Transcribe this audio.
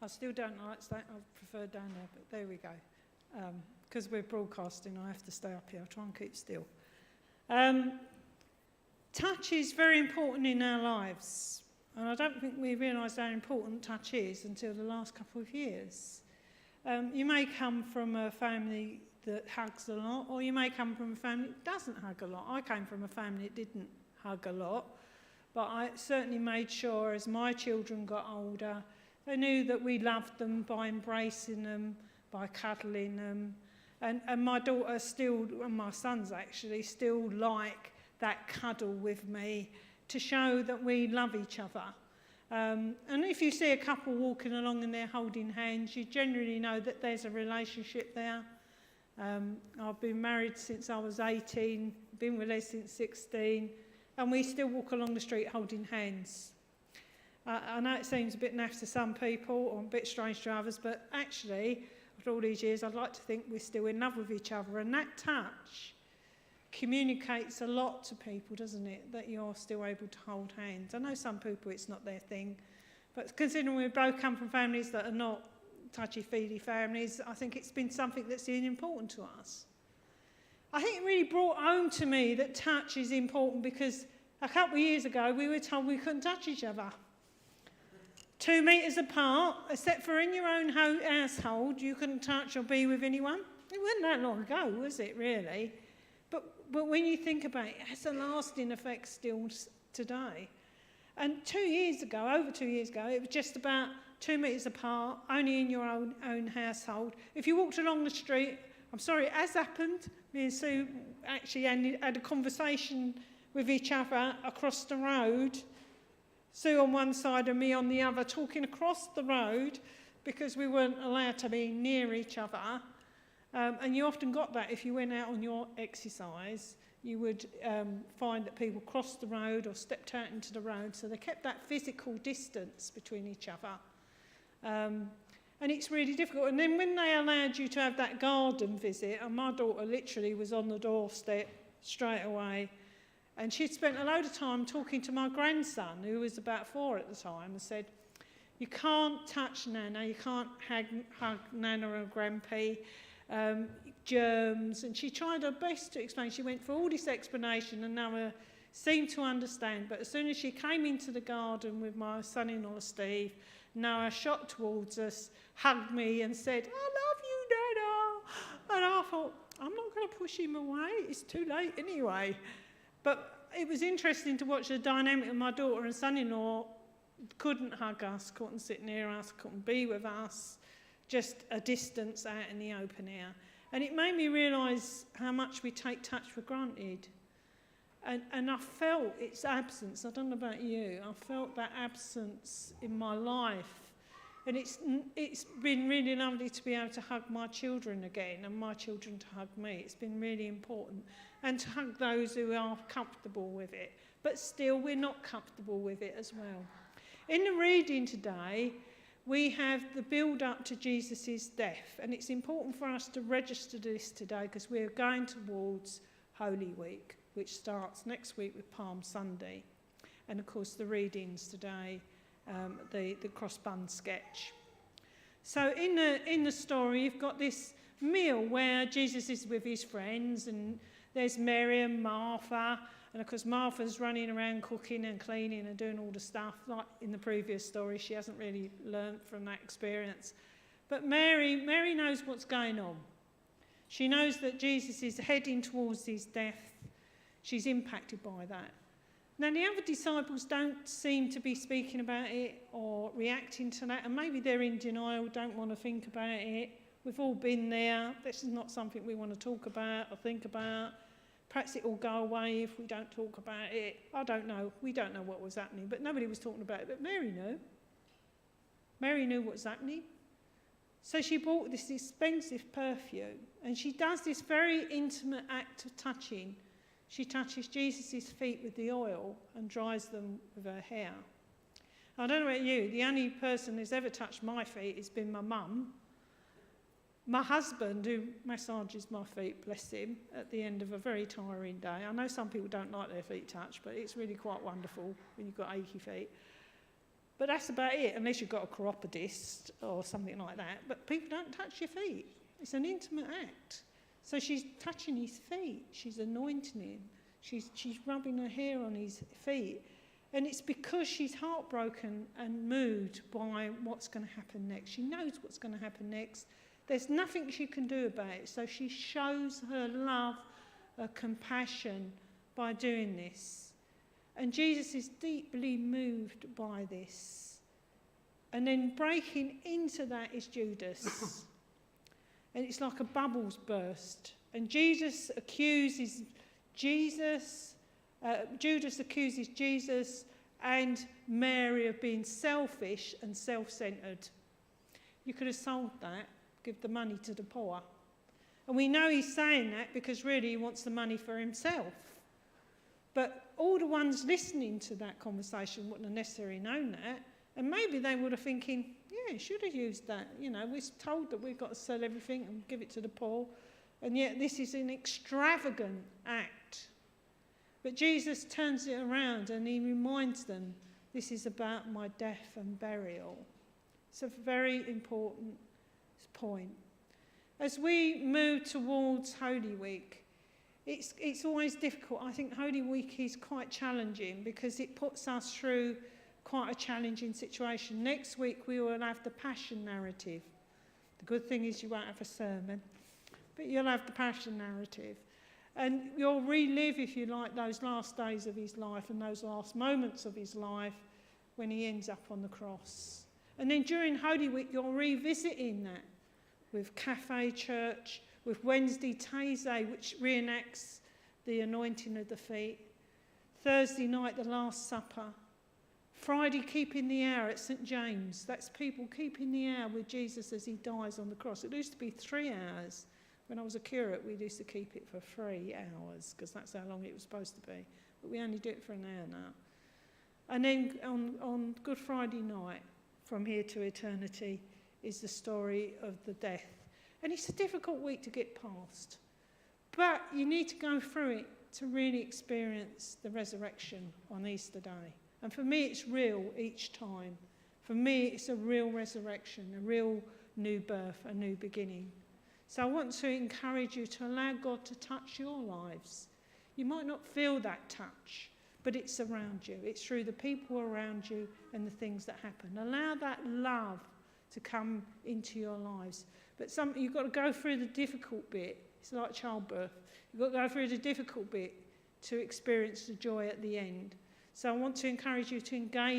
I still don't like that. I prefer down there, but there we go. Because we're broadcasting, I have to stay up here. I'll try and keep still. Touch is very important in our lives. And I don't think we realise how important touch is until the last couple of years. You may come from a family that hugs a lot, or you may come from a family that doesn't hug a lot. I came from a family that didn't hug a lot, but I certainly made sure as my children got older, they knew that we loved them by embracing them, by cuddling them. And my daughter still, and my sons actually, still like that cuddle with me to show that we love each other. And if you see a couple walking along and they're holding hands, you generally know that there's a relationship there. I've been married since I was 18, been with Les since 16, and we still walk along the street holding hands. I know it seems a bit naff to some people or a bit strange to others, but actually, after all these years, I'd like to think we're still in love with each other. And that touch communicates a lot to people, doesn't it, that you're still able to hold hands. I know some people it's not their thing, but considering we both come from families that are not touchy-feely families, I think it's been something that's been important to us. I think it really brought home to me that touch is important because a couple of years ago we were told we couldn't touch each other. 2 metres apart, except for in your own household, you couldn't touch or be with anyone. It wasn't that long ago, was it, really? But when you think about it, it has a lasting effect still today. And 2 years ago, over 2 years ago, it was just about 2 metres apart, only in your own household. If you walked along the street, I'm sorry, it has happened. Me and Sue actually had a conversation with each other across the road. Sue on one side and me on the other, talking across the road because we weren't allowed to be near each other. And you often got that if you went out on your exercise. You would find that people crossed the road or stepped out into the road, so they kept that physical distance between each other. And it's really difficult. And then when they allowed you to have that garden visit, and my daughter literally was on the doorstep straight away, and she'd spent a load of time talking to my grandson, who was about 4 at the time, and said, you can't touch Nana, you can't hug Nana or Grampy, germs. And she tried her best to explain. She went for all this explanation, and Nana seemed to understand. But as soon as she came into the garden with my son-in-law, Steve, Noah shot towards us, hugged me and said, I love you, Nana. And I thought, I'm not going to push him away. It's too late anyway. But it was interesting to watch the dynamic of my daughter and son-in-law. Couldn't hug us, couldn't sit near us, couldn't be with us, just a distance out in the open air. And it made me realise how much we take touch for granted. And I felt its absence. I don't know about you. I felt that absence in my life. And it's been really lovely to be able to hug my children again and my children to hug me. It's been really important. And to hug those who are comfortable with it. But still, we're not comfortable with it as well. In the reading today, we have the build-up to Jesus' death. And it's important for us to register this today because we're going towards Holy Week, which starts next week with Palm Sunday. And, of course, the readings today, the cross-bun sketch. So in the story, you've got this meal where Jesus is with his friends, and there's Mary and Martha. And, of course, Martha's running around cooking and cleaning and doing all the stuff. Like in the previous story, she hasn't really learnt from that experience. But Mary knows what's going on. She knows that Jesus is heading towards his death. She's impacted by that. Now, the other disciples don't seem to be speaking about it or reacting to that, and maybe they're in denial, don't want to think about it. We've all been there. This is not something we want to talk about or think about. Perhaps it will go away if we don't talk about it. I don't know. We don't know what was happening, but nobody was talking about it. But Mary knew. Mary knew what was happening. So she bought this expensive perfume, and she does this very intimate act of touching. She touches Jesus' feet with the oil and dries them with her hair. I don't know about you, the only person who's ever touched my feet has been my mum. My husband, who massages my feet, bless him, at the end of a very tiring day. I know some people don't like their feet touched, but it's really quite wonderful when you've got achy feet. But that's about it, unless you've got a chiropodist or something like that. But people don't touch your feet. It's an intimate act. So she's touching his feet. She's anointing him. She's rubbing her hair on his feet. And it's because she's heartbroken and moved by what's going to happen next. She knows what's going to happen next. There's nothing she can do about it. So she shows her love, her compassion by doing this. And Jesus is deeply moved by this. And then breaking into that is Judas. And it's like a bubbles burst. And Judas accuses Jesus and Mary of being selfish and self-centred. You could have sold that, give the money to the poor. And we know he's saying that because really he wants the money for himself. But all the ones listening to that conversation wouldn't have necessarily known that. And maybe they would have thinking, yeah, should have used that. You know, we're told that we've got to sell everything and give it to the poor. And yet this is an extravagant act. But Jesus turns it around and he reminds them, this is about my death and burial. It's a very important point. As we move towards Holy Week, it's always difficult. I think Holy Week is quite challenging because it puts us through quite a challenging situation. Next week we will have the Passion narrative. The good thing is you won't have a sermon, but you'll have the Passion narrative. And you'll relive, if you like, those last days of his life and those last moments of his life when he ends up on the cross. And then during Holy Week you're revisiting that with Cafe Church, with Wednesday Taizé, which reenacts the anointing of the feet. Thursday night, the Last Supper. Friday, keeping the hour at St. James. That's people keeping the hour with Jesus as he dies on the cross. It used to be 3 hours. When I was a curate, we used to keep it for 3 hours, because that's how long it was supposed to be. But we only do it for an hour now. And then on Good Friday night, From Here to Eternity, is the story of the death. And it's a difficult week to get past. But you need to go through it to really experience the resurrection on Easter Day. And for me, it's real each time. For me, it's a real resurrection, a real new birth, a new beginning. So I want to encourage you to allow God to touch your lives. You might not feel that touch, but it's around you. It's through the people around you and the things that happen. Allow that love to come into your lives. But you've got to go through the difficult bit. It's like childbirth. You've got to go through the difficult bit to experience the joy at the end. So I want to encourage you to engage